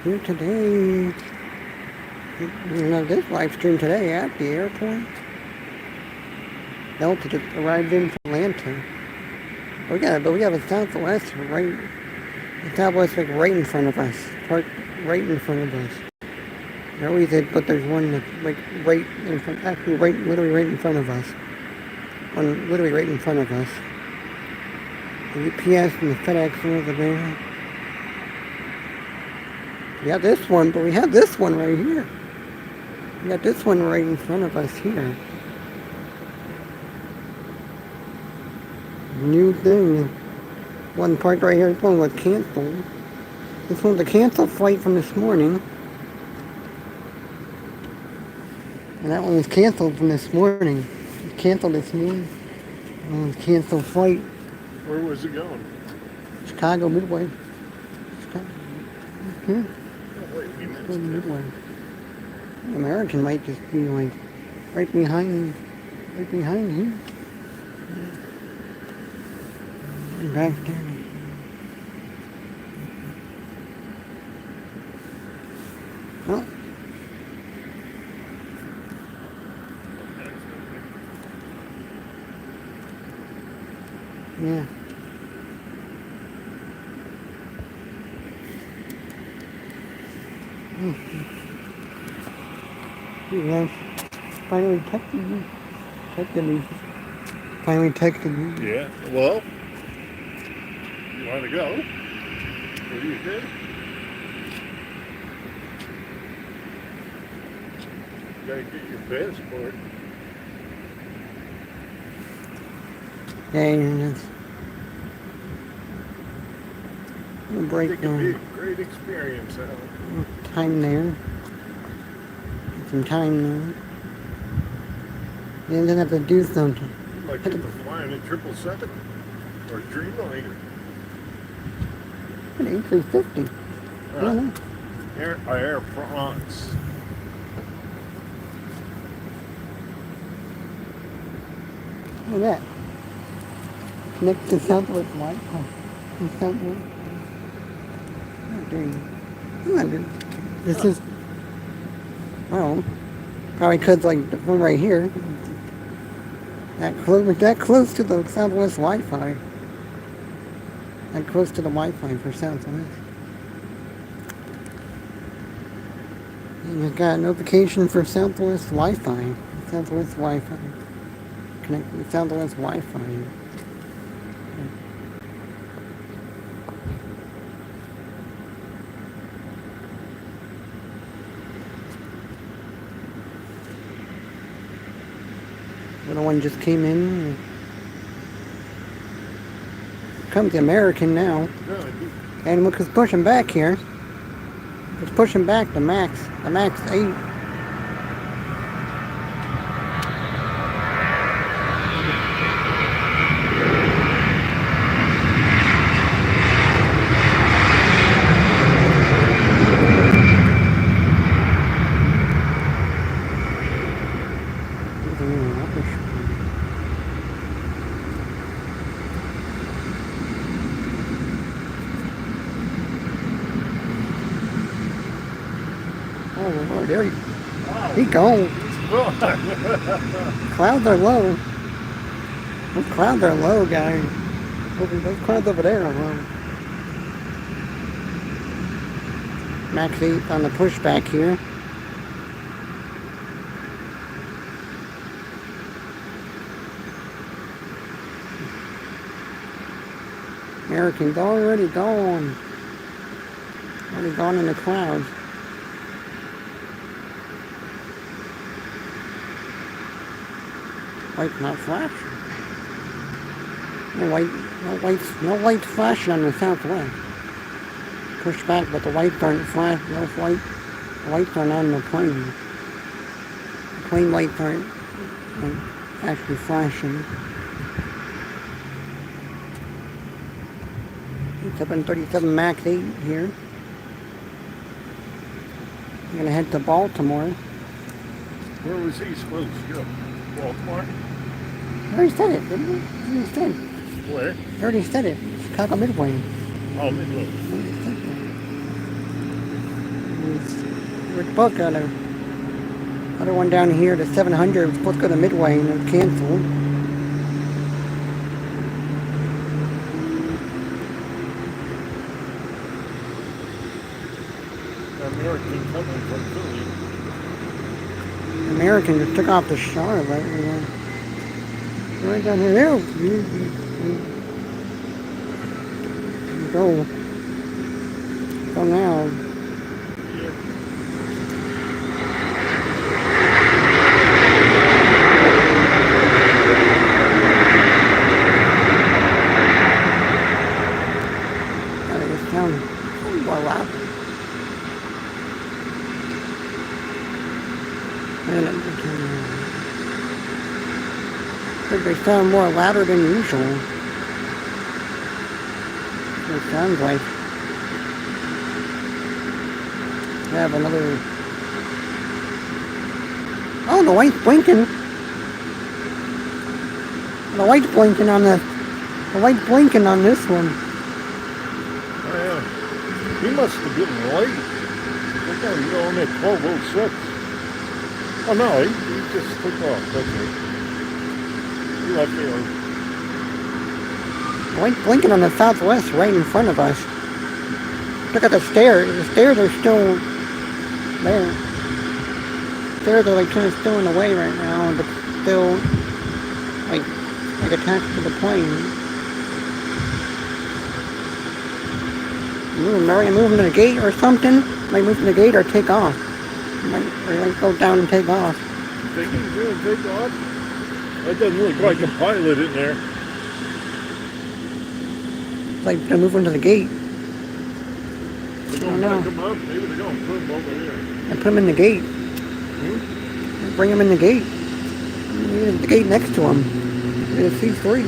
Here today. This live stream today at the airport. Delta just arrived in from Atlanta. But we have a Southwest right. The Southwest like right in front of us. Parked right in front of us. There always is, but there's one that's like right in front. Actually, literally right in front of us. One literally right in front of us. The UPS and the FedEx are over there. We got this one, but we have this one right here. We got this one right in front of us here. New thing. One parked right here. This one was canceled. This one's a canceled flight from this morning. And that one was canceled from this morning. It was canceled this morning. That one was canceled flight. Where was it going? Chicago Midway. Chicago. Here. Oh, wait, we missed Midway. American might just be like right behind here. Back there. Oh. Yeah. Yeah. Finally texted me. Finally texted me. Yeah, well, you want to go? What do you think? You gotta get your passport. Yeah, and it's a I break think it'd be a great experience, Alan. time there. Some time there. You didn't have to do something. You might get to fly in a 777 or Dreamliner. An A350. I don't know. Air France. Look at that. Next to Southwest Wi-Fi. Southwest. This is, well, probably because like the one right here, that close to the Southwest Wi-Fi. That close to the Wi-Fi for Southwest. And you got a notification for Southwest Wi-Fi. Southwest Wi-Fi. Connect with Southwest Wi-Fi. Little one just came in. Comes the American now. And look who's pushing back here. It's pushing back the Max 8. Oh Lord, there he gone. Clouds are low. Those clouds are low, guys. Those clouds over there are low. Max 8 on the pushback here. American's already gone. Already gone in the clouds. Light's not flashing. No lights flashing on the Southwest. Push back, but the lights aren't flashing. The lights aren't on the plane. The plane lights aren't actually flashing. 737 Max 8 here. I'm gonna head to Baltimore. Where was he supposed to go? Baltimore? I already said it, didn't we? I already said it. Where? I already said it. Chicago Midway. Oh, Midway. We're supposed to go to other one down here, the 700. We're supposed to go to Midway and it's canceled. American coming from Philly. American just took off to Charlotte. Right down here. There we go. Go now. Gotta get down. More loud. I think they sound more louder than usual. It sounds like. I have another. Oh, the light's blinking. The light's blinking on the light's blinking on this one. Oh, yeah. He must have been late. Look at him, you're on at 12:06. Oh no, he just took off. That's it. He left there. The light's blinking on the southwest right in front of us. Look at the stairs. The stairs are still there. The stairs are like kind of still in the way right now, but still like attached to the plane. Are you moving to the gate or something? Might move to the gate or take off. Might go down and take off. Think he's going to take off? That doesn't look like a pilot in there. It's like they're moving to the gate. They're going to pick him up. Maybe they're going to put him over here. And put him in the gate. Bring him in the gate. The gate next to him. There's C3.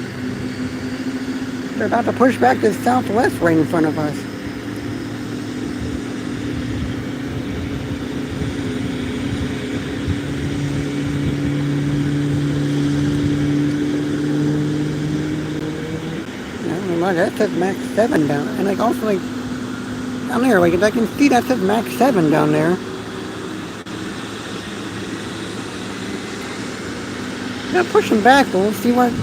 They're about to push back this southwest right in front of us. That says Max 7 down, and like also like down there, like I can see that says Max 7 down there. Yeah, push them back, but we'll see what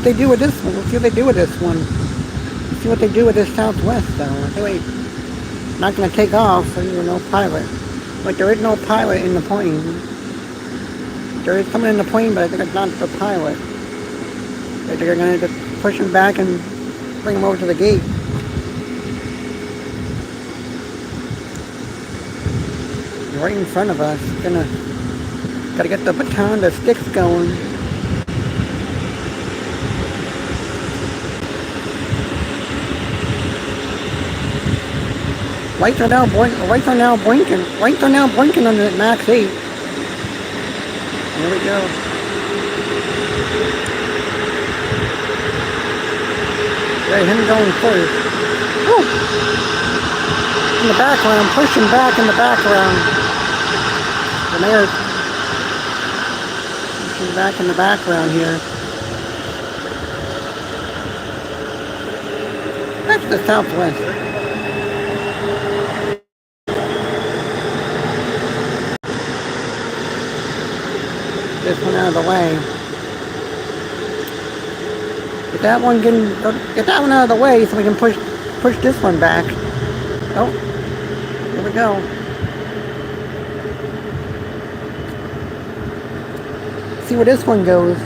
they do with this one. We'll see what they do with this one. We'll see what they do with this Southwest though. Anyway, not gonna take off, so there's no pilot. Like there is no pilot in the plane. There is someone in the plane, but I think it's not the pilot. They're gonna just push him back and bring him over to the gate. Right in front of us. Gotta get the baton, the sticks going. Lights are now blinking. Lights are now blinking on the Max 8. Here we go. Right, him going first. Woo! In the background, pushing back in the background. The mayor pushing back in the background here. That's the Southwest. This one out of the way. Get that one out of the way so we can push this one back. Oh, here we go. See where this one goes.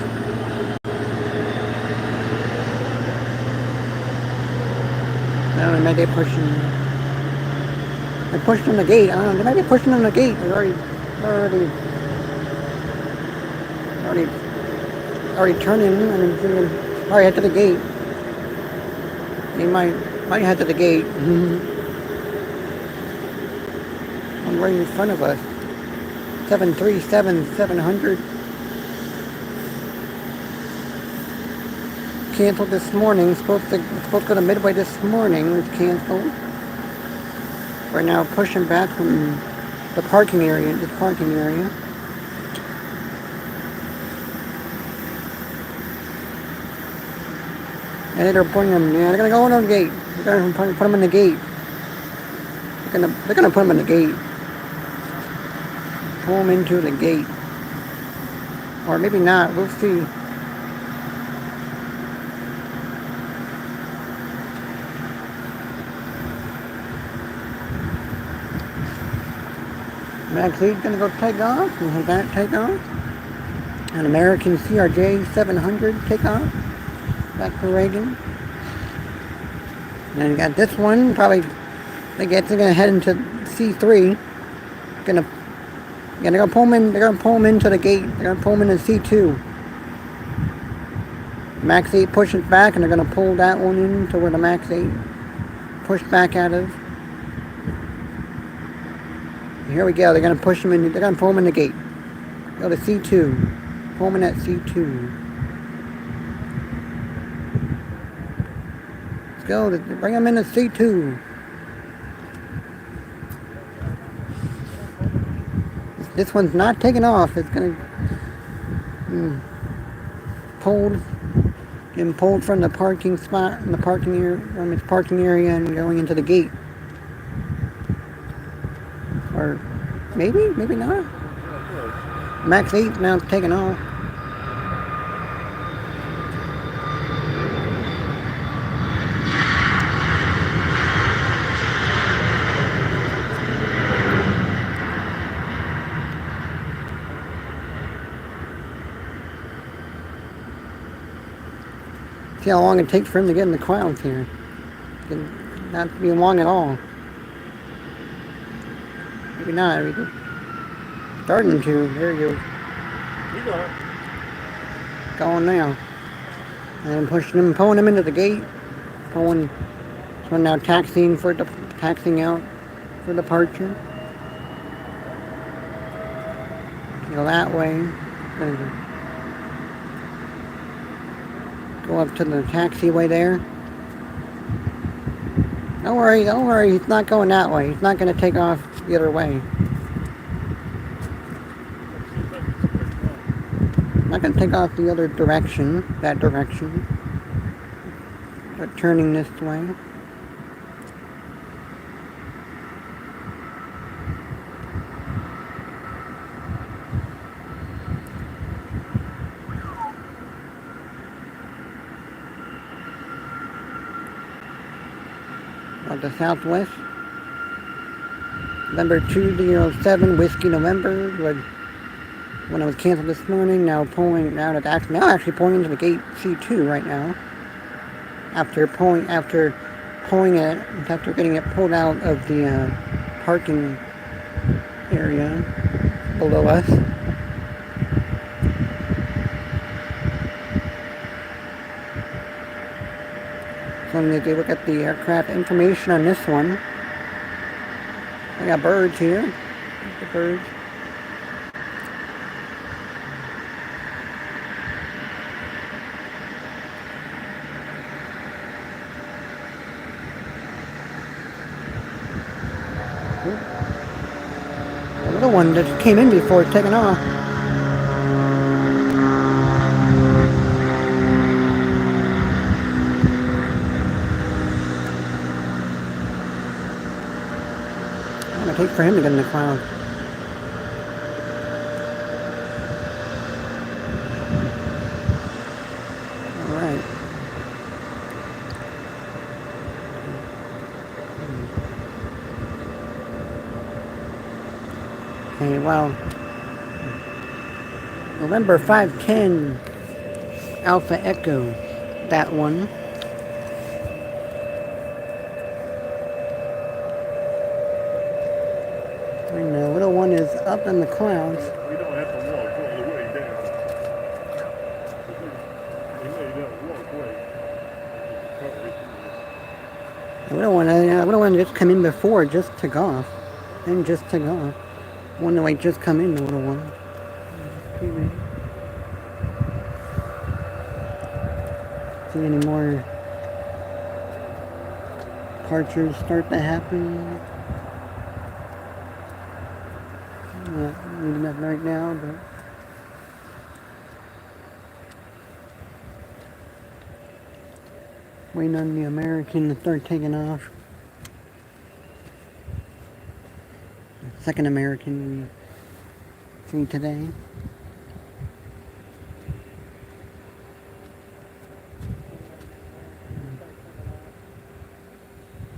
No, they might be pushing. They pushed on the gate. I don't know. They might be pushing on the gate. They're already turning and already head to the gate. They might head to the gate. One right in front of us. 737-700. Canceled this morning. Supposed to go to Midway this morning. It's canceled. We're now pushing back from the parking area. And they're putting them. Yeah, they're gonna go in the gate. They're gonna put them in the gate. They're gonna put them in the gate. pull them into the gate. Or maybe not, we'll see. Max 8's gonna go take off, and have that take off. An American CRJ 700 take off. Back to Reagan. And you got this one, probably, I guess they're gonna head into C3. Gonna go pull them in, they're gonna pull them into the gate. They're gonna pull them into C2. Max 8 pushes back, and they're gonna pull that one into where the Max 8 pushed back out of. Here we go. They're gonna push them in. They're gonna pull them in the gate. Go to C2. Pull them in at C2. Let's go. Bring them into C2. This one's not taking off. It's gonna getting pulled from the parking spot in the parking area, from its parking area, and going into the gate. Or maybe not. Max 8 now taking off. See how long it takes for him to get in the clouds here. Can not be long at all. Maybe not. Maybe starting to. There you go. You got it. Going now. And pushing him, pulling him into the gate. Pulling. So now taxiing out for departure. Go that way. Go up to the taxiway there. Don't worry, he's not going that way. He's not going to take off the other way. Not going to take off the other direction, that direction. But turning this way. The Southwest. November 207 Whiskey November. When it was canceled this morning, now actually pulling into the gate C2 right now. After getting it pulled out of the parking area below us. So I'm going to look at the aircraft information on this one. I got birds here. The birds. The little one that came in before taking off. Take for him to get in the cloud. Alright. Okay, well, November 510 Alpha Echo, that one. And the little one is up in the clouds. We don't have to walk all the way down. We may not walk away. The little one just come in before, just took off. And just took off. One that like just come in, the little one. See any more departures start to happen? Not reading that right now, but waiting on the American to start taking off. Second American See today.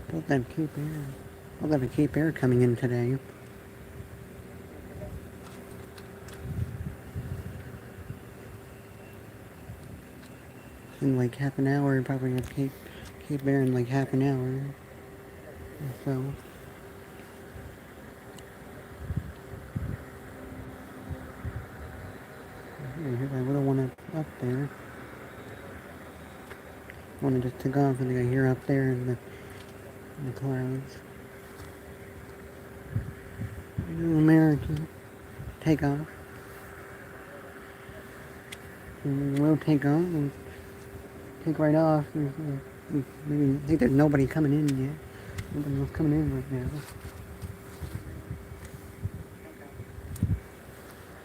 They'll have Cape Air. They'll have a Cape Air coming in today. In like half an hour, probably have Cape Air in like half an hour. So. Here's my little one up there. Want to just take off and I hear up there in the clouds. American takeoff. And we'll take off and take right off. Maybe I think there's nobody coming in yet. Nobody else coming in right now.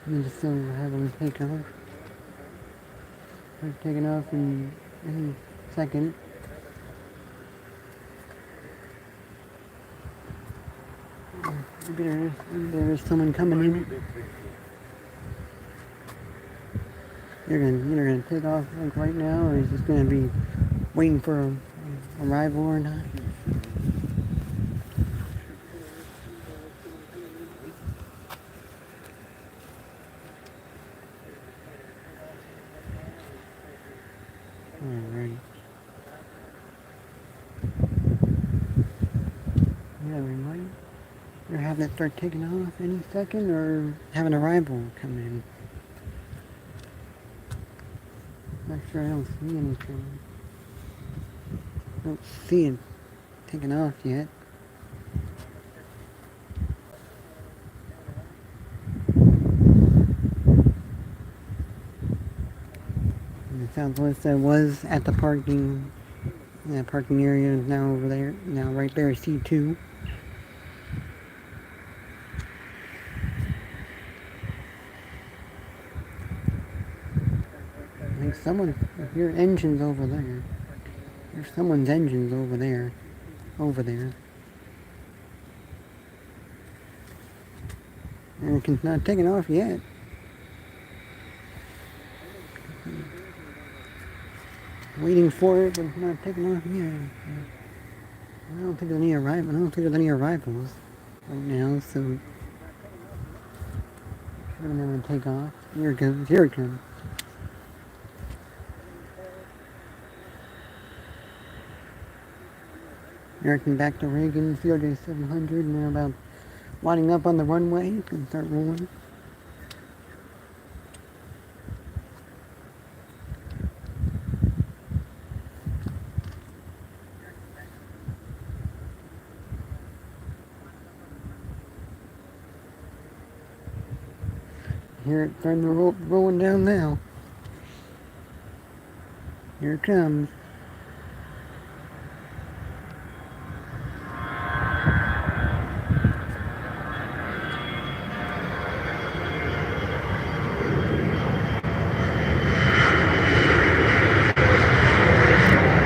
And just have them take off. They're taking off in any second. Maybe there's someone coming in. You're gonna take off like right now, or is this gonna be waiting for a arrival or not? Alright. Yeah, we might either have it start taking off any second or have an arrival come in. Not sure, I don't see anything. I don't see it taking off yet. And the Southwest that was at the parking area is now over there. Now right there is C2. I think your engine's over there. There's someone's engine's over there. And it's not taking off yet. Waiting for it, but it's not taking off yet. I don't think there's any arrivals right now, so we're gonna take off. Here it comes. American back to Reagan, CRJ 700, and they're about lining up on the runway and start rolling. Here it's starting to rolling down now. Here it comes.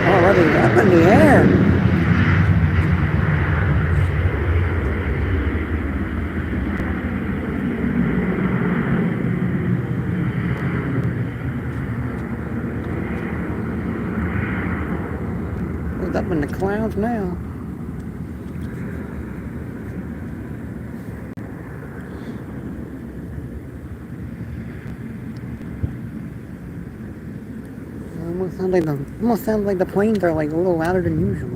Already up in the air. It's up in the clouds now. Almost sounds like the planes are like a little louder than usual.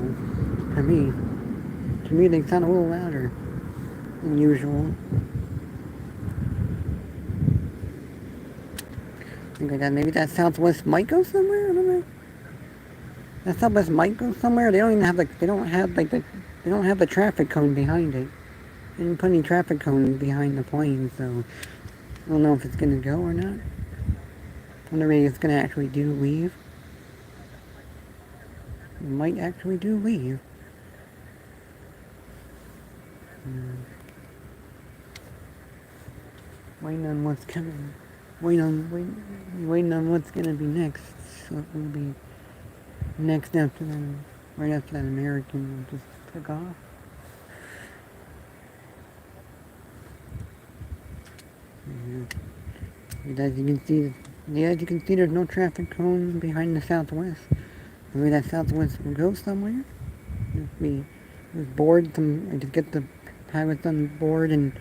To me. To me they sound a little louder than usual. I think maybe that Southwest might go somewhere, I don't know. That Southwest might go somewhere. They don't have the traffic cone behind it. They didn't put any traffic cone behind the plane, so I don't know if it's gonna go or not. I wonder if it's gonna actually do leave. It might actually do leave. Waiting on what's coming. Waiting on what's gonna be next. So it will be next after them, right after that American just took off. And as you can see, there's no traffic cone behind the Southwest. Maybe that Southwest will go somewhere. If we board some, just get the pilots on board and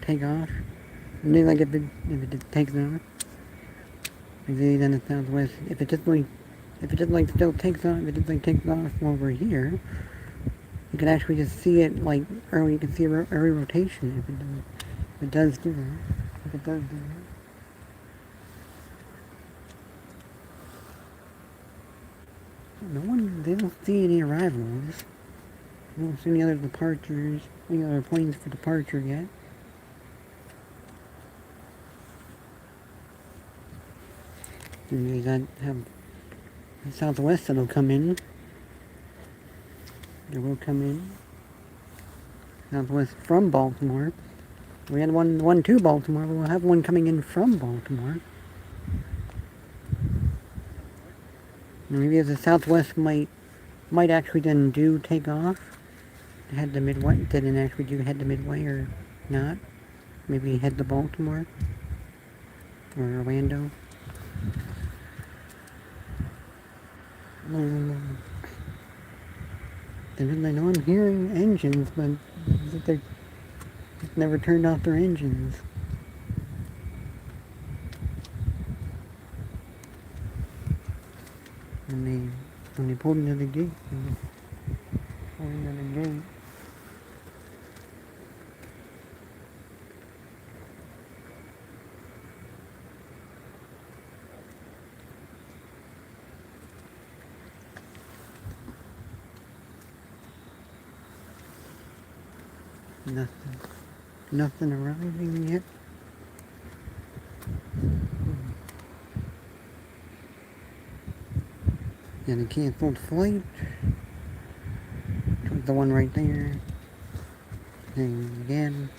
take off. And then, like, if it just takes off, maybe then the Southwest, if it just like still takes off, if it just like takes off over here, you can actually just see it like early. You can see early rotation if it does do that. If it does do that. No one, they don't see any arrivals. They don't see any other departures, any other planes for departure yet. And they got have the Southwest that'll come in. It will come in. Southwest from Baltimore. We had one to Baltimore, but we'll have one coming in from Baltimore. Maybe the Southwest might actually then do take off. Head to Midway, didn't actually do head to Midway or not. Maybe head to Baltimore or Orlando. I know I'm hearing engines, but they just never turned off their engines. When they pulled into the gate, Nothing arriving yet. And a canceled flight. The one right there. And again.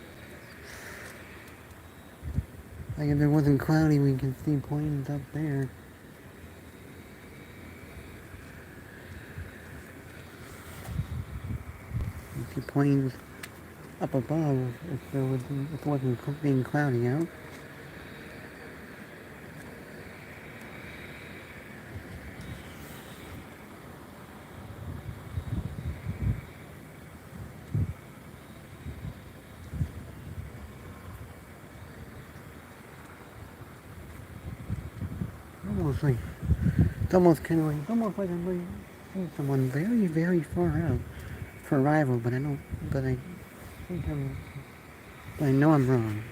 Like if it wasn't cloudy, we could see planes up there. You see planes up above if it wasn't being cloudy out. It's almost like I'm seeing someone very, very far out for arrival, but I know I'm wrong.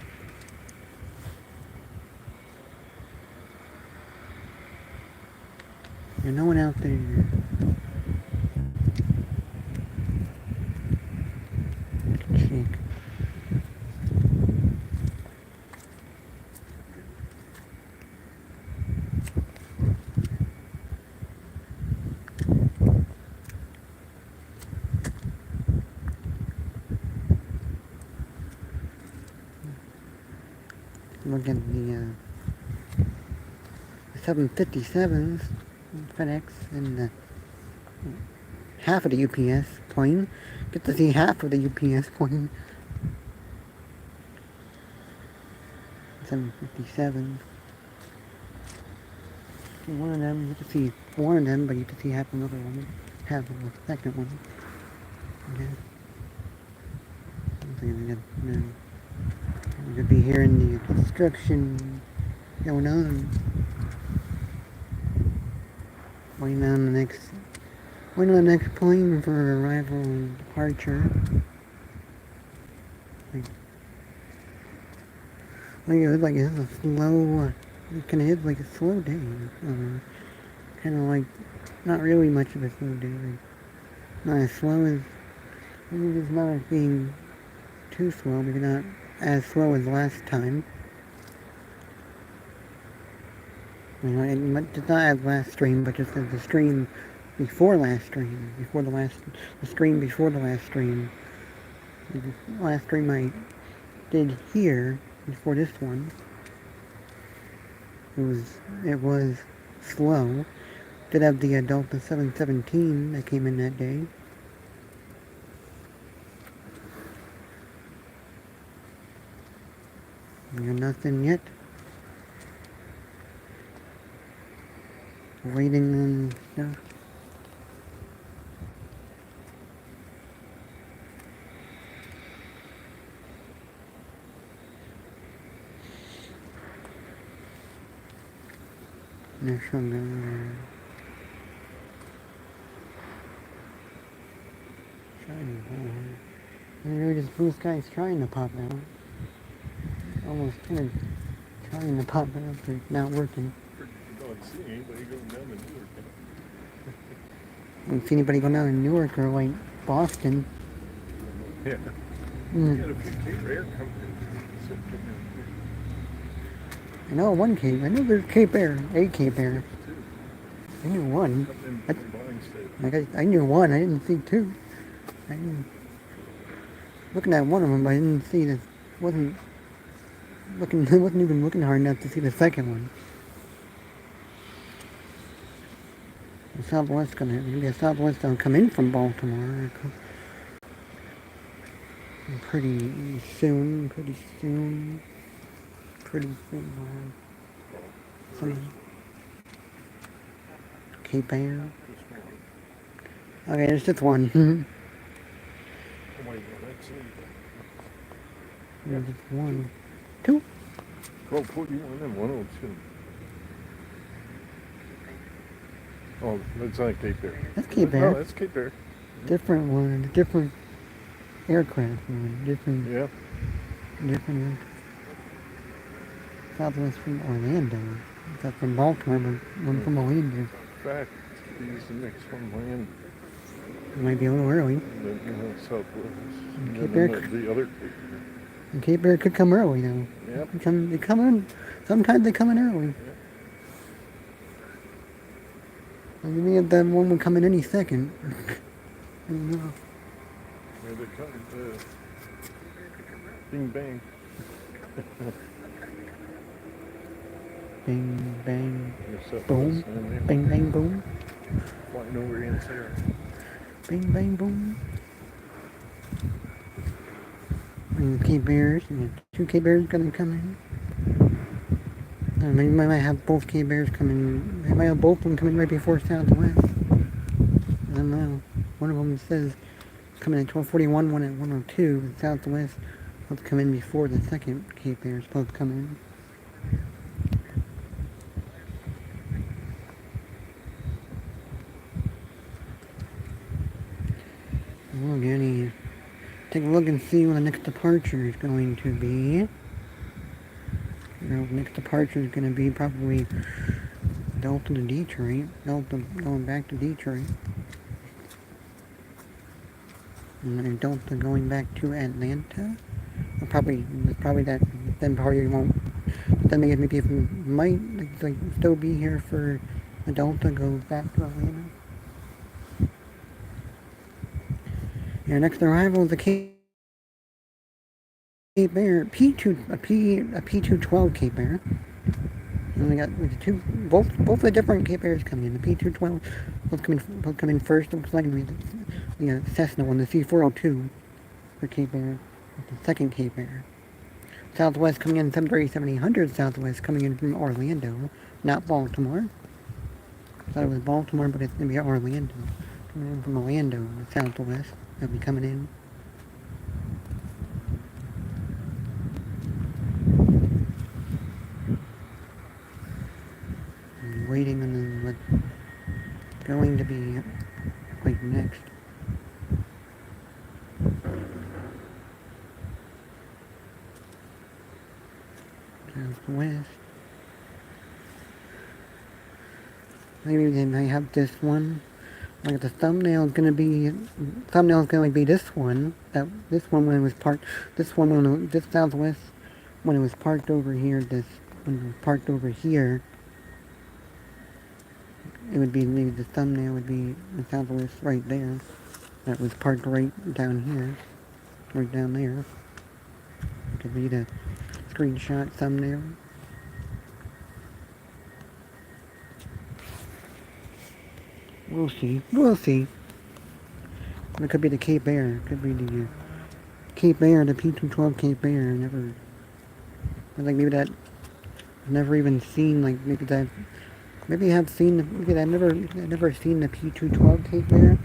There's no one out there. Check. Look at the 757s, FedEx, and half of the UPS plane. Get to see half of the UPS plane. 757. One of them, you can see one of them, but you can see half another one, half of the second one. Okay. You could be hearing the construction going on. Waiting on the next plane for arrival and departure. Like it's a slow. It is like a slow day. Kind of like not really much of a slow day. Like, not as slow as. It's not as being too slow, but not as slow as last time. It's not as last stream, but just as the stream before last stream, the stream before the last stream. The last stream I did here before this one. It was slow. Did have the Delta 717 that came in that day. Nothing yet. waiting and stuff. National Guard. Shining Power. Maybe this blue sky's trying to pop out. Almost kind of trying to pop out, but not working. You don't see anybody going down to Newark. I don't see anybody going down in Newark or like Boston. Yeah. Mm. Got a few Cape Air coming in. I know one Cape. I know there's Cape Air. A Cape Air. I knew one. I knew one. I didn't see two. I didn't, looking at one of them, but I didn't see the. Wasn't even looking hard enough to see the second one. The Southwest maybe a Southwest will come in from Baltimore. Pretty soon. Some Cape Air. Okay, there's just one. There's just one. Two. 1241 and 102. Oh, that's not Cape Air. That's Cape Air. No, that's Cape Air. Different one. Different aircraft one. Different. Yeah. Different. Southwest from Orlando. That's from Baltimore, but one from Orlando. In fact, he's the next one land. It might be a little early. Southwest. Cape Air. The other Cape Air. And Cape Air could come early though. Yep. They come in. Sometimes they come in early. Yep. And you mean that one would come in any second. I don't know. Here they come. Bing bang. Bing bang. Southwest Boom. Bing bang boom. Flying over Ansair. Bing bang boom. And Cape Airs, and two Cape Airs gonna come in. They might have both Cape Airs coming. They might have both of them coming right before Southwest. I don't know. One of them says coming at 12:41, one at 1:02. And Southwest both come in before the second Cape Airs both come in. Take a look and see when the next departure is going to be. The next departure is going to be probably Delta to Detroit. Delta going back to Detroit. And then Delta going back to Atlanta. Well, probably that. Then probably won't. Then maybe it might like still be here for the Delta goes back to Atlanta. Your next arrival is the Cape Air P212 Cape Air. And we got both the different Cape Airs coming in. The P212 both come in first. Looks like the Cessna one, the C402 for Cape Air, the second Cape Air. Southwest coming in 737-800 Southwest coming in from Orlando, not Baltimore. I thought it was Baltimore, but it's gonna be Orlando. Coming in from Orlando, Southwest. They'll be coming in. I'm waiting on what's going to be like next. Southwest. Maybe they might have this one. Like the thumbnail is gonna be this one. This one when it was parked. This Southwest when it was parked over here. When it was parked over here. It would be maybe the thumbnail would be the Southwest right there. That was parked right down here, right down there. It could be the screenshot thumbnail. We'll see. It could be the Cape Air. It could be the Cape Air, the P212 Cape Air. Like maybe that I've never even seen. Like maybe that Maybe I've never seen the P212 Cape Bear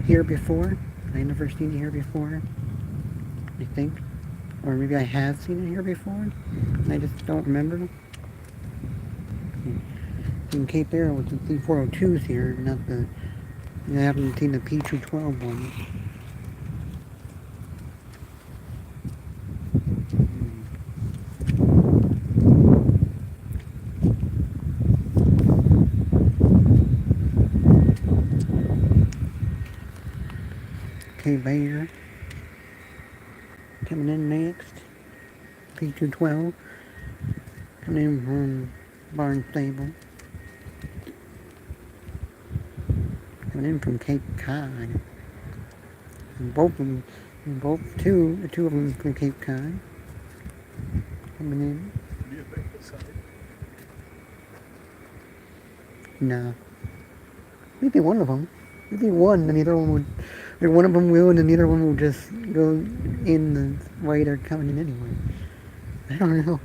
here before. I never seen it here before, I think. Or maybe I have seen it here before, and I just don't remember. In Cape Bear with the C402s here, not the... I haven't seen the P212 one. Cape Bear. Coming in next. P212. Coming in from Barnstable. Coming in from Cape Cod. And two of them from Cape Cod. Coming in. Do you think the side? No. Maybe one of them. Maybe one, and the other one would... Or one of them will, and then the other one will just go in the way they're coming in anyway. I don't know.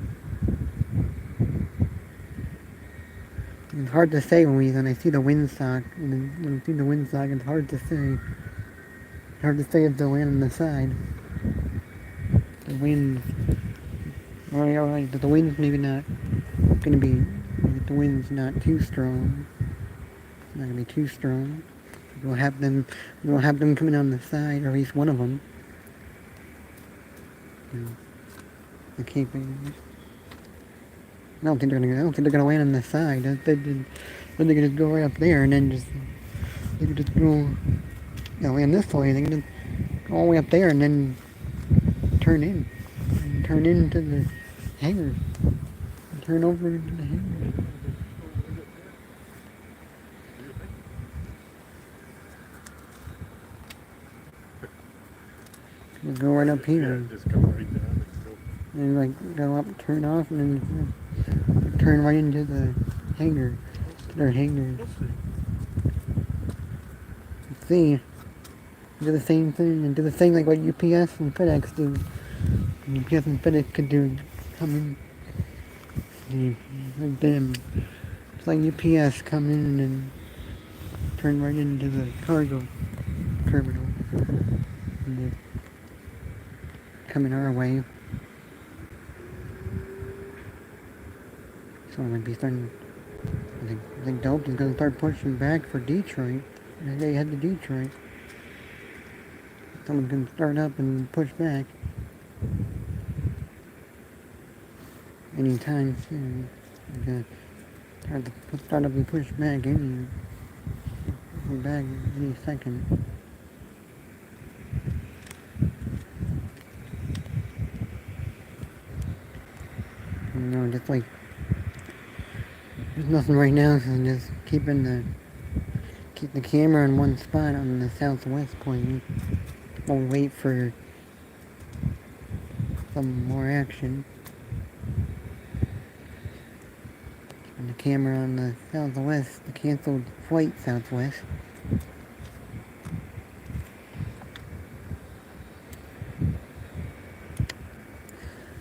It's hard to say when I see the windsock. When I see the windsock, it's hard to say. It's hard to say if they'll land on the side. The wind... Alright, the wind's maybe not gonna be... The wind's not too strong. It's not gonna be too strong. We'll have them coming on the side, or at least one of them. The Cape Bears. I don't think they're gonna land on the side. They're gonna go right up there, and then they could just go, land this way. They can just go all the way up there, and then turn into the hangar, turn over into the hangar. Just go right up here. Yeah, just come right down and go. And go up, turn off, and then turn right into the hangar. To their hangar. We'll see. Let's see. Do the same thing, and do the thing like what UPS and FedEx do. And UPS and FedEx could do. Come in. Like them. It's like UPS come in and turn right into the cargo terminal. And coming our way. So I'm gonna be starting. I think Dalton's gonna start pushing back for Detroit. They head to Detroit. Someone's gonna start up and push back. Anytime soon. They're gonna start up and push back any second. Just like there's nothing right now, so I'm just keep the camera in one spot on the southwest plane while we wait for some more action. And the camera on the southwest, the canceled flight southwest.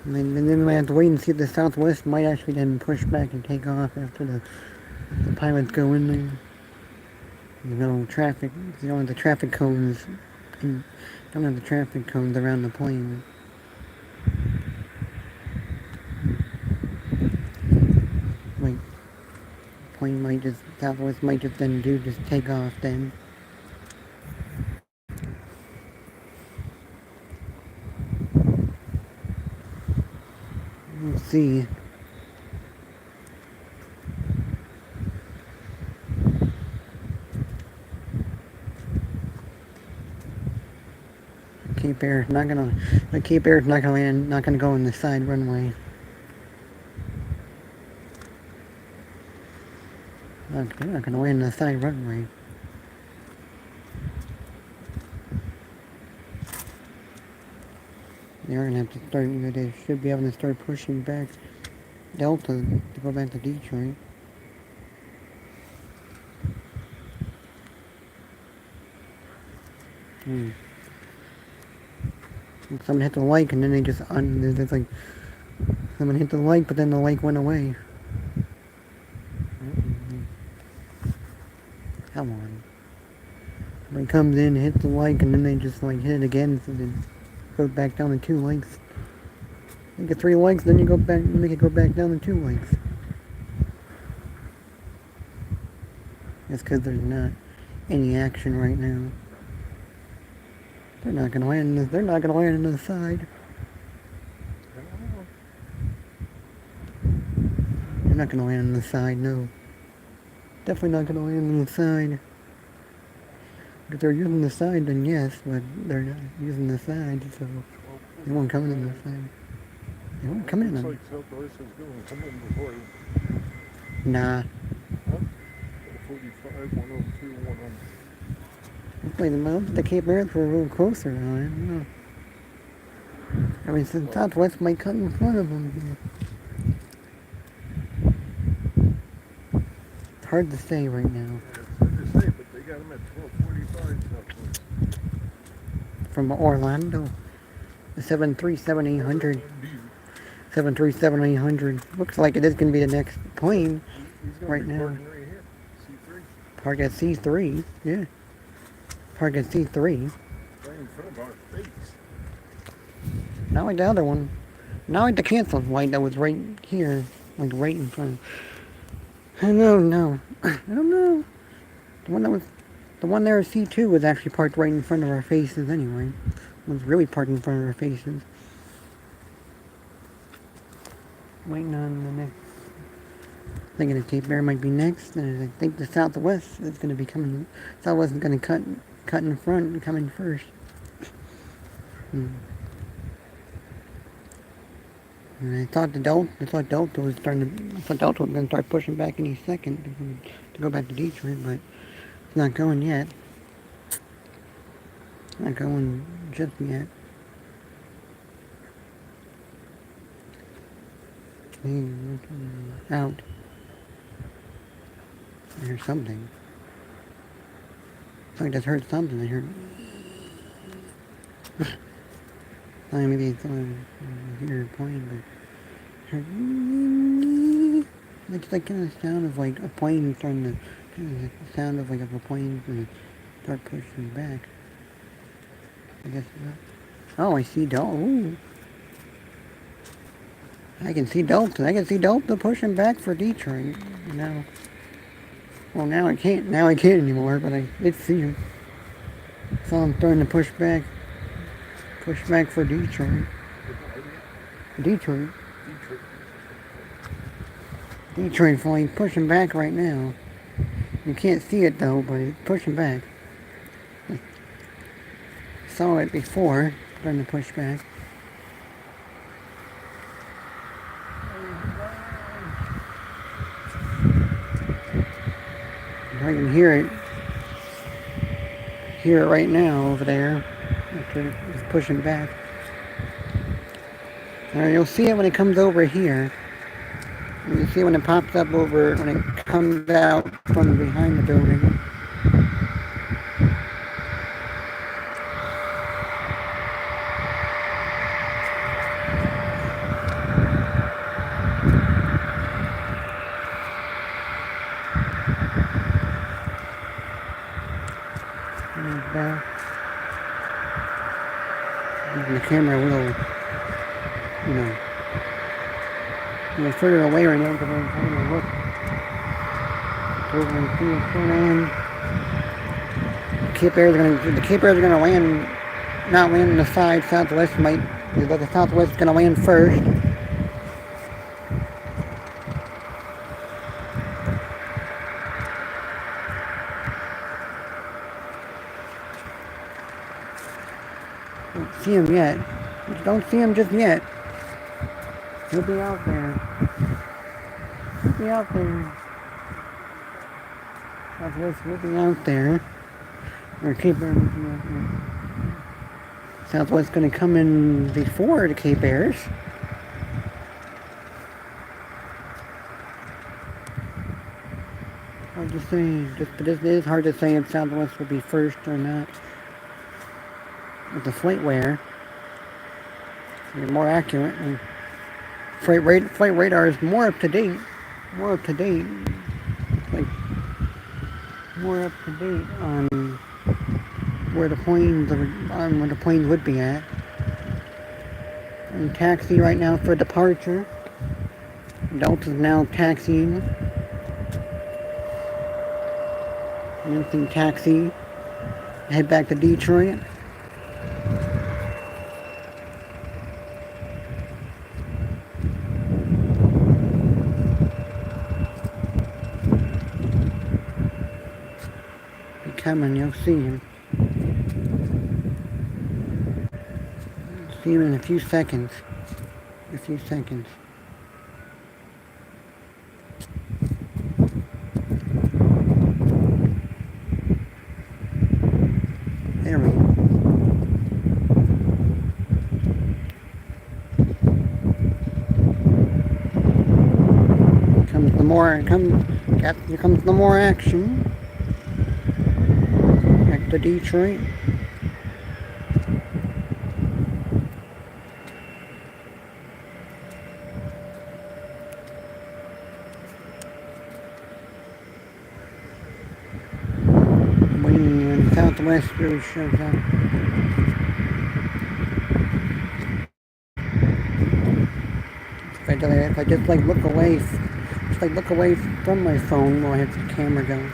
And then we have to wait and see if the Southwest might actually then push back and take off after the pilots go in there. Traffic. You don't have the traffic cones. Don't have the traffic cones around the plane. Like, Southwest might just then just take off then. Let's see. Cape Air not gonna land, not gonna go in the side runway. Not gonna land in the side runway. They're gonna have to start. They should be able to start pushing back Delta to go back to Detroit. Someone hit the like, and then they just it's like someone hit the like, but then the like went away. comes in, hits the lake, and then they just like hit it again, so then it goes back down to 2 lakes. You get 3 lakes, then you go back, make it go back down to 2 lakes. That's because there's not any action right now. They're not gonna land. They're not gonna land on the side. They're not gonna land on the side. No. Definitely not gonna land on the side. If they're using the side, then yes, but they're not using the side, so they won't come in on the side. They won't come in on. Looks like Southwest is going to come in before. Nah. Huh? 45, 102, 100. Hopefully the Cape Barretts were a little closer now. I don't know. I mean, since Southwest might cut in front of them. It's hard to say right now. It's hard to say, but they got them at 12:45 Southwest. From Orlando, the 737-800. 737-800. Looks like it is going to be the next plane He's right be now. parking right here. C3. Park at C3. Yeah. Park at C3. Right in front of our face. Not like the other one. Not like the canceled flight that was right here. Like right in front. I don't know. I don't know. The one there at C2 was actually parked right in front of our faces anyway. It was really parked in front of our faces. Waiting on the next. Thinking the Cape Barret might be next, and I think the Southwest is going to be coming. Southwest is going to cut in front and come in first. And I thought Delta was starting to. I thought Delta was going to start pushing back any second to go back to Detroit, but it's not going yet. Not going just yet. Out. I heard something. I just heard something. I heard. Maybe it's hear a plane, but I heard. It's like kind of sound of like a plane starting to. Kind of like the sound of like a plane going to start pushing back. I guess. Oh, I see Delta. Ooh. I can see Delta. I can see Delta pushing back for Detroit now. Well, now I can't. Now I can't anymore. But I did see him. Saw him starting to push back. Push back for Detroit. Detroit flight pushing back right now. You can't see it though, but it's pushing back. Saw it before. Starting to push back. I can hear it right now over there after it's pushing back. You'll see it when it comes over here. You see when it pops up over, when it comes out from behind the building. And the camera will, further away right now because I'm trying to look over and see what's going on. The Cape Barretts are gonna land, not land on the side. Southwest might, the Southwest is gonna land first. Don't see him yet. Don't see him just yet. He'll be out there. He'll be out there. Southwest will be out there. Or Cape Barretts. Southwest going to come in before the Cape Barretts. Hard to say. But it is hard to say if Southwest will be first or not. With the flight wear, you're more accurate. And flight radar is more up to date. Like more up to date on where the planes would be at. I'm taxi right now for departure. Delta's now taxiing. Anything taxi. Head back to Detroit. Be coming, you'll see him. See him in a few seconds. A few seconds. There we go. Here comes the more action. Back to Detroit. Waiting when Southwest really shows up. If I just like look away, look away from my phone, well I have the camera going.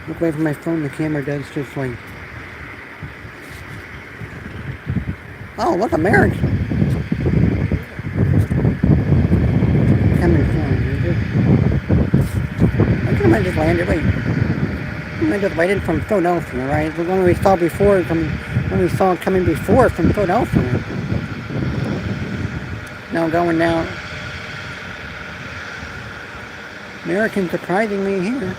Look away from my phone, the camera does just like, oh look, American. Coming from, I think I might just landed, wait. I just waited from Philadelphia, right? The one we saw before, when we saw coming before from Philadelphia. Now going down. American surprising me here.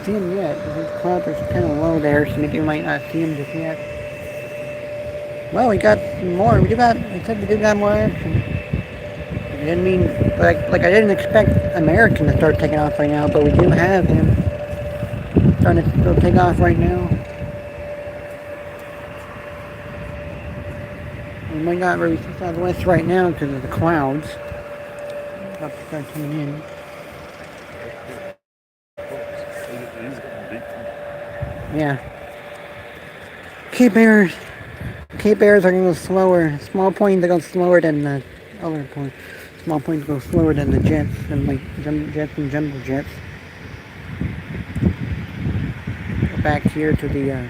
See him yet. His clouds are kind of low there, so maybe you might not see him just yet. Well, we got more. I said we did got more action. I didn't mean, like I didn't expect American to start taking off right now, but we do have him starting to still take off right now. We might not really see Southwest right now because of the clouds. About to start coming in. Yeah. Cape Airs are going to go slower. Small planes are going slower than the other planes. Small planes go slower than the jets, and like jets and jumbo jets. Go back here to the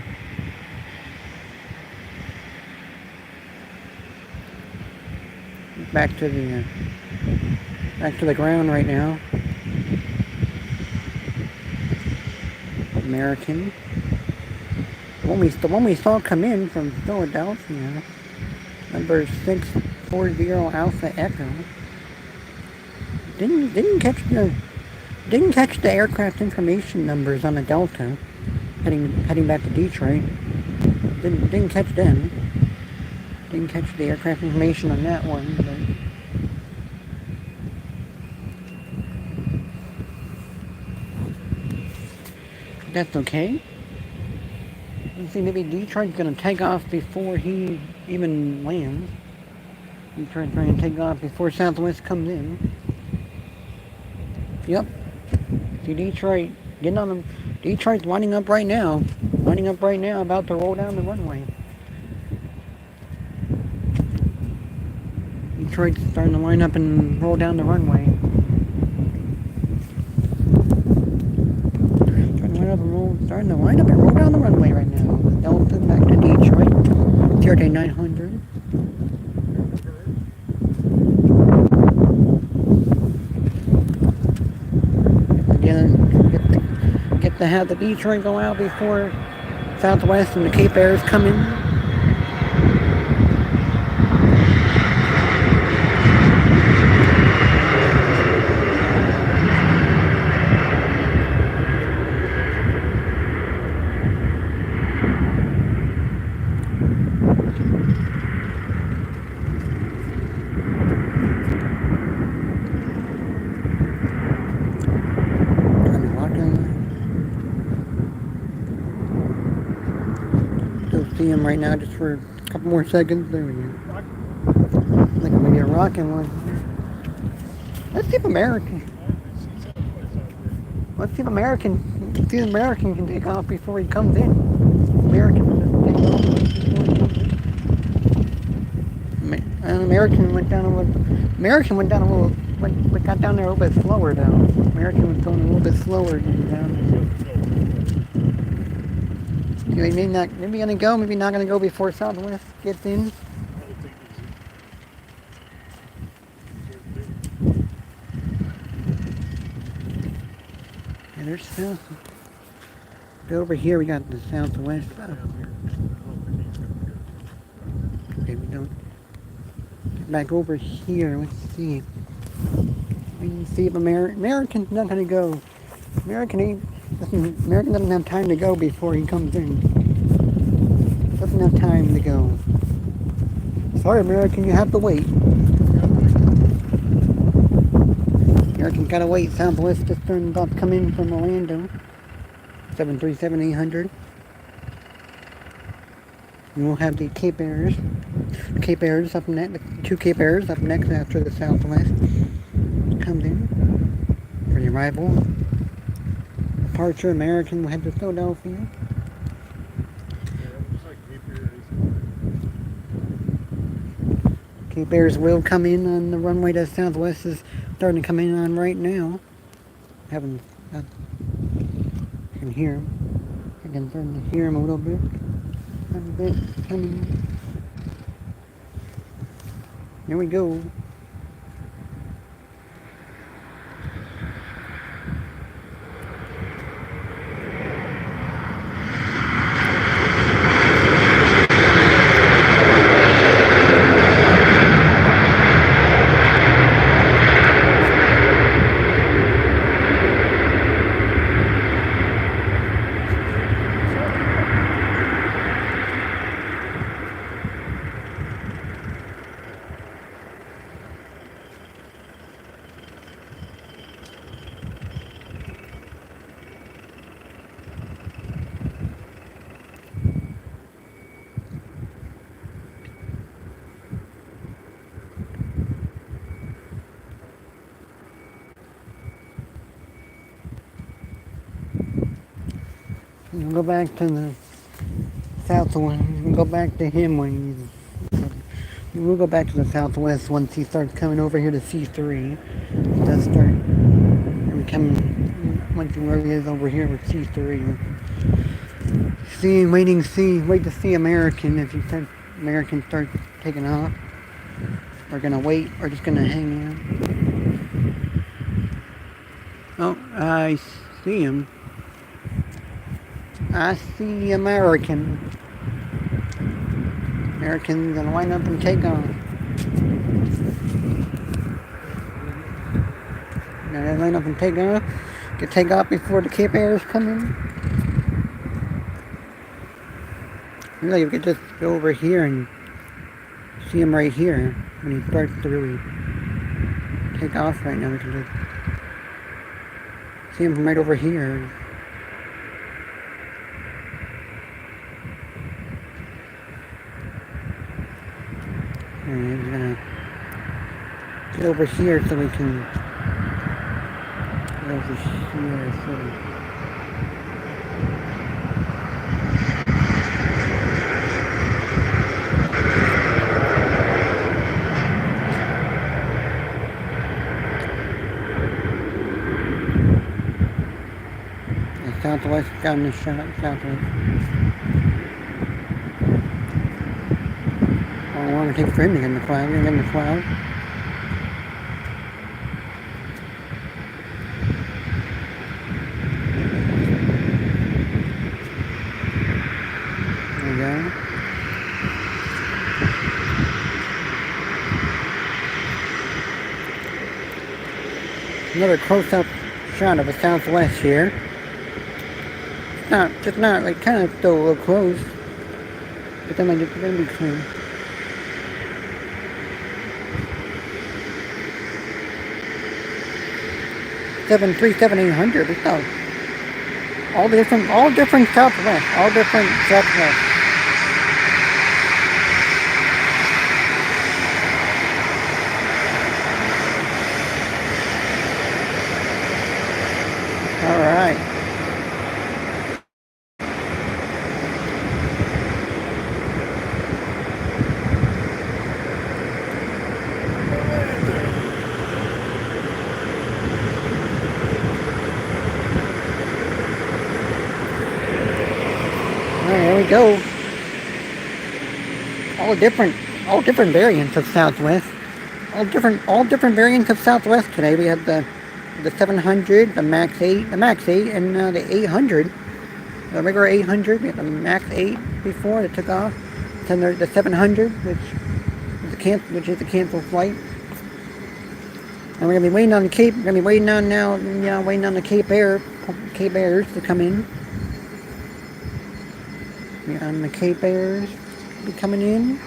back to the ground right now. American. The one we saw come in from Philadelphia, number 640 Alpha Echo, didn't catch the aircraft information numbers on the Delta, heading back to Detroit. Didn't catch them. Didn't catch the aircraft information on that one, but that's okay. Let's see, maybe Detroit's gonna take off before he even lands. Detroit's trying to take off before Southwest comes in. Yep. See Detroit getting on them. Detroit's lining up right now. About to roll down the runway. Detroit's starting to line up and roll down the runway. Starting to line up and roll down the runway right now. Delta back to Detroit. CRJ 900. Again, get to have the Detroit go out before Southwest and the Cape Airs come in. see him right now just for a couple more seconds. There we go. Like maybe a rocking one. Let's see if American. Let's see if American. See if American can take off before he comes in. American can take off before he comes in. And American went down a little. American went down a little. Got down there a little bit slower though. American was going a little bit slower getting down there. Maybe not. Maybe gonna go. Maybe not gonna go before Southwest gets in. And there's South. Over here we got the Southwest. Okay, we don't. Back over here. Let's see. We can see if American's not gonna go. American doesn't have time to go before he comes in. Doesn't have time to go. Sorry, American, you have to wait. American gotta wait. Southwest just about to come in from Orlando. 737-800. And we'll have the Cape Airs. Cape Airs up next. 2 Cape Airs up next after the Southwest comes in for the arrival. Departure American will head to Philadelphia. Cape Airs will come in on the runway that Southwest is starting to come in on right now. I can hear him. I can starting to hear him a little bit. Coming. Here we go. We'll go back to the Southwest. We'll go back to him when we'll go back to the Southwest once he starts coming over here to C3. He does start coming once he is over here with C3. Wait to see American. If American starts taking off, we're gonna wait. We're just gonna hang out. Oh, I see him. I see American. American's gonna line up and take off. Now line up and take off. Can take off before the Cape Airs come in. Really, we could just go over here and see him right here when he starts to really take off right now. We can just see him from right over here. And we're gonna get over here so we can get over here. So the Southwest got in the shot. Southwest. I want to take for him to get in the cloud. We're going to get in the cloud. There we go. Another close-up shot of the Southwest here. Just not like kind of still a little close, but then it's going to be clean. Seven 800. It's all different Southwest. go. All different variants of Southwest. All different variants of Southwest today. We have the 700, the Max 8, and the 800. The regular 800. We have the Max 8 before it took off. Then there's the 700, which is the canceled flight. And we're gonna be waiting on the Cape. We're gonna be waiting on the Cape Airs to come in. And the Cape Airs be coming in.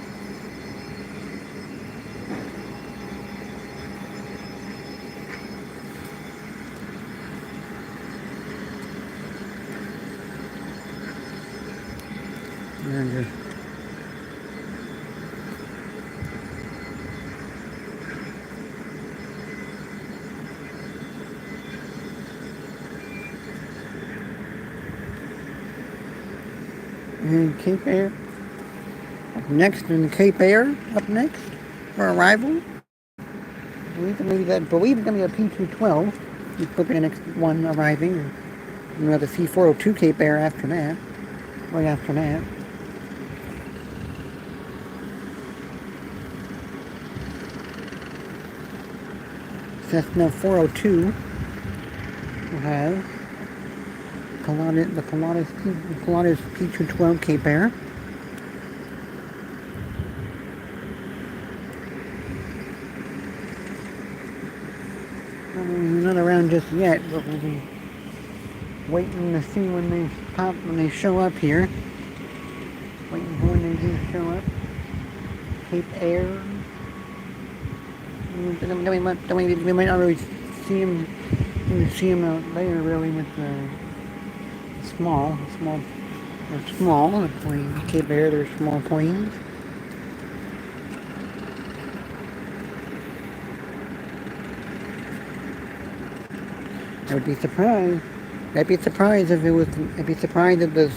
And Cape Air. Up next in Cape Air, up next for arrival. I believe it's going to be a P212. It's going to be the next one arriving. And we have the C402 Cape Air after that. Right after that. Cessna 402 will have the Pilatus P212 Cape Air. Not around just yet, but we'll be waiting to see when they show up here. Waiting for when they do show up. Cape Air. We might not really see them out there really with the small. They're small. The planes. Cape Air, they're small planes. I'd be surprised if the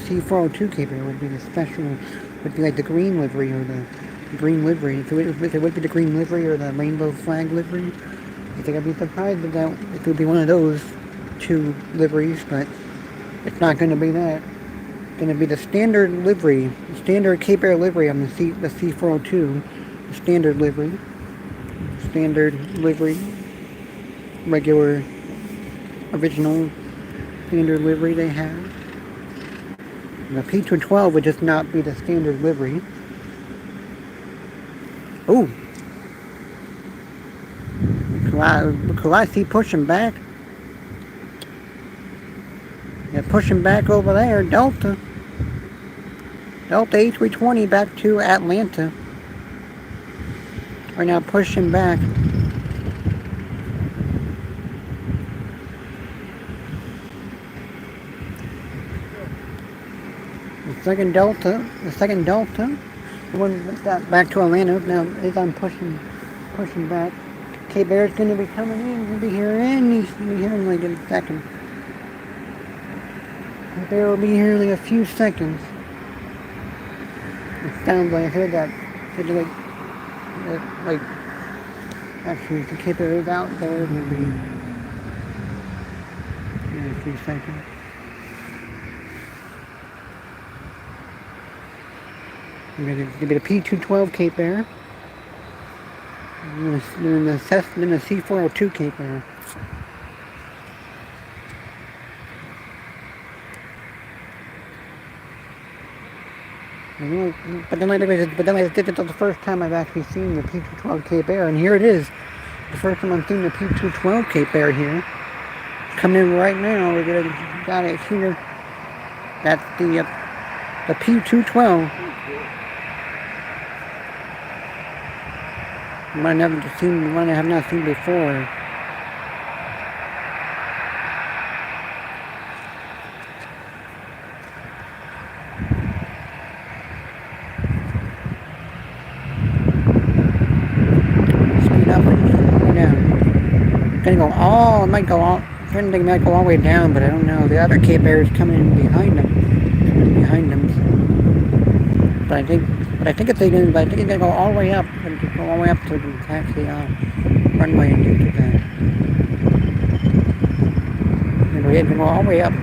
C402 Cape Air would be the special, would be like the green livery or the green livery. If it would be the green livery or the rainbow flag livery, I think I'd be surprised if it would be one of those two liveries, but it's not going to be that. It's going to be the standard livery, the standard Cape Air livery on the C402, the standard livery, regular, original standard livery they have. The P212 would just not be the standard livery. Oh! Could I see pushing back? Yeah, pushing back over there, Delta A320 back to Atlanta. Right now pushing back. The second Delta, the one back to Atlanta, now is on pushing back. Cape Air's going to be coming in, he'll be here in like a second. Cape Air will be here in like a few seconds. It sounds like I heard that, actually the Cape Air is out there, it'll be in a few seconds. It's going to be the P212 Cape Air. And the C402 Cape Air. But then this is the first time I've actually seen the P212 Cape Air, and here it is. The first time I'm seeing the P212 Cape Air here. It's coming in right now. Got it here. That's the P212. One I have not seen before. Speed up and go down. It might go all the way down, but I don't know. The other Cape Air is coming in behind them. But I think it's going to go all the way up. And go all the way up to the taxi runway and do that. And we had to go all the way up.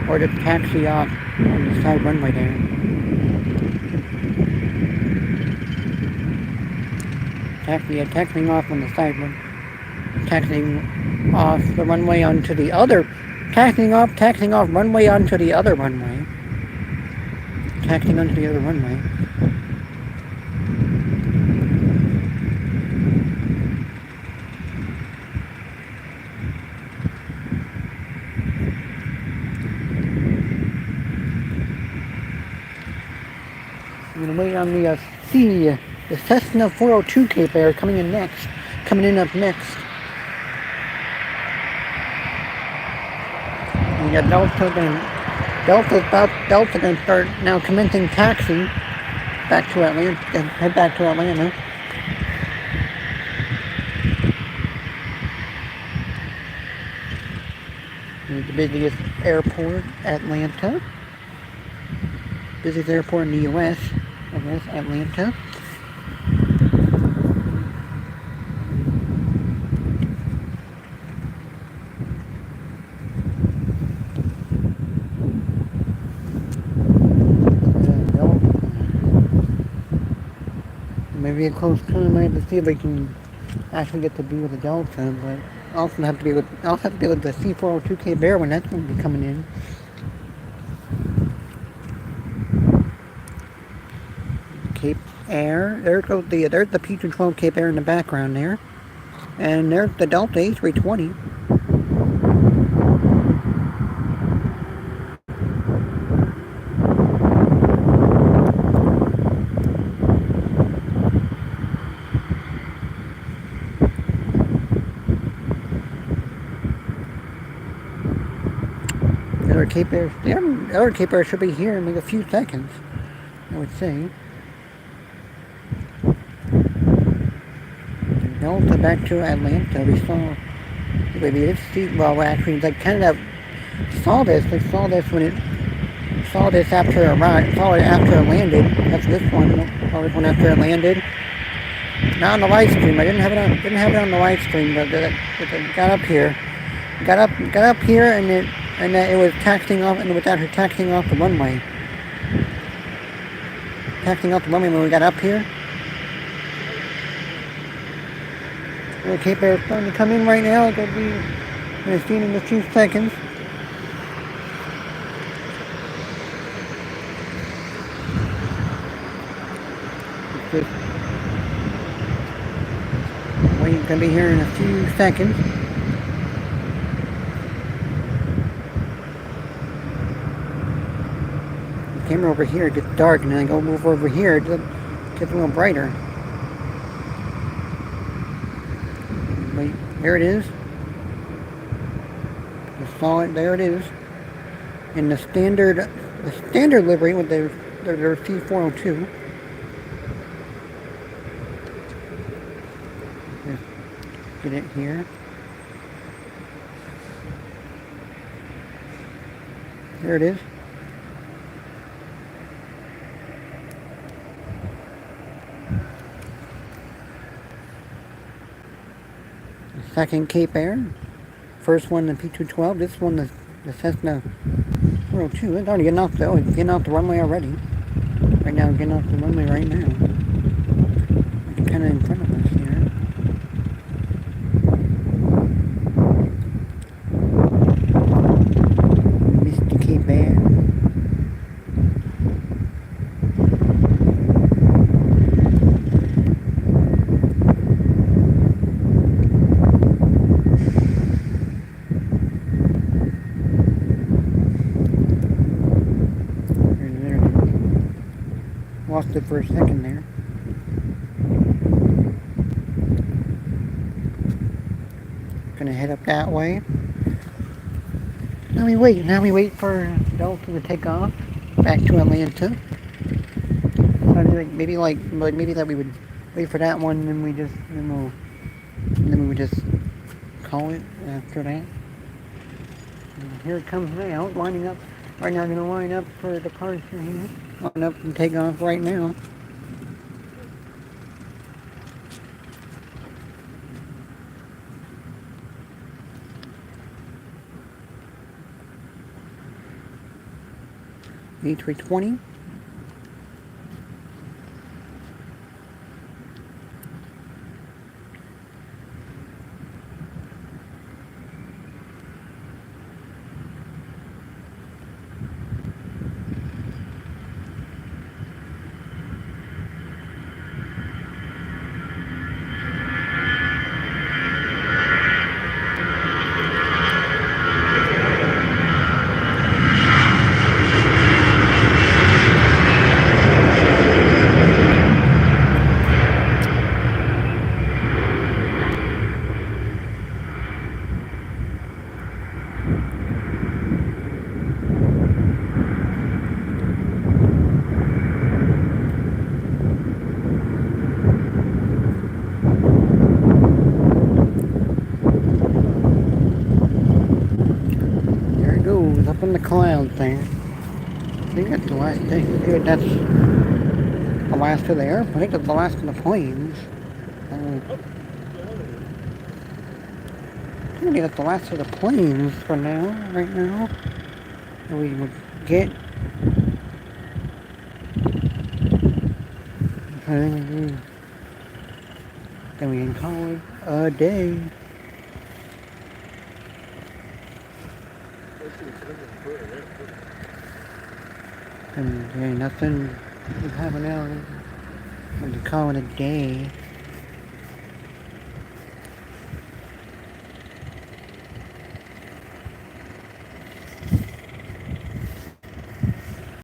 Or just taxi off on the side runway there. Taxiing off on the side one. Taxiing off the runway onto the other. Taxiing off runway onto the other runway. Taxiing onto the other runway. I'm gonna wait on the the Cessna 402 Cape Air coming in up next. We got Delta gonna start now commencing taxi back to Atlanta. Head back to Atlanta. The busiest airport, Atlanta. Busiest airport in the U.S. I guess, Atlanta. Maybe a close time. I have to see if I can actually get to be with the Delta, but I also have to be with the C402 Cape Air when that's going to be coming in. Cape Air. There's the P212 Cape Air in the background there, and there's the Delta A320. The other Cape Air should be here in like a few seconds, I would say. Delta back to Atlanta. We actually, like, kind of saw this when it after it arrived. Saw it after it landed. That's this one. Saw this one after it landed. Not on the live stream. I didn't have it on the live stream, but it got up here. Got up here, and it was taxiing off, and it was actually taxiing off the runway. Taxiing off the runway when we got up here. The Cape Air is starting to come in right now. It's going to be seen in a few seconds. We're going to be here in a few seconds. The camera over here gets dark, and then I go move over here, it gets a little brighter. Wait, there it is. I saw it. There it is. In the standard livery with their C402. Get it here. There it is. Second Cape Air. First one the P212. This one the Cessna 402. It's already getting off the runway already. Right now, getting off the runway right now. Like, kind of in front of us here. Mr. Cape Air. Lost it for a second there. Gonna head up that way. Now we wait for Delta to take off back to Atlanta. Maybe that we would wait for that one, and then we would just call it after that. And here it comes now, lining up. Right now, I'm gonna line up for departure here. Line up and take off right now. E320. There it goes, up in the clouds there. I think that's the last thing. That's the last of the airplane. I think that's the last of the planes. I think that's the last of the planes for now, right now. That we would get. Then we can call it a day. And nothing is happening now. We can call it a day.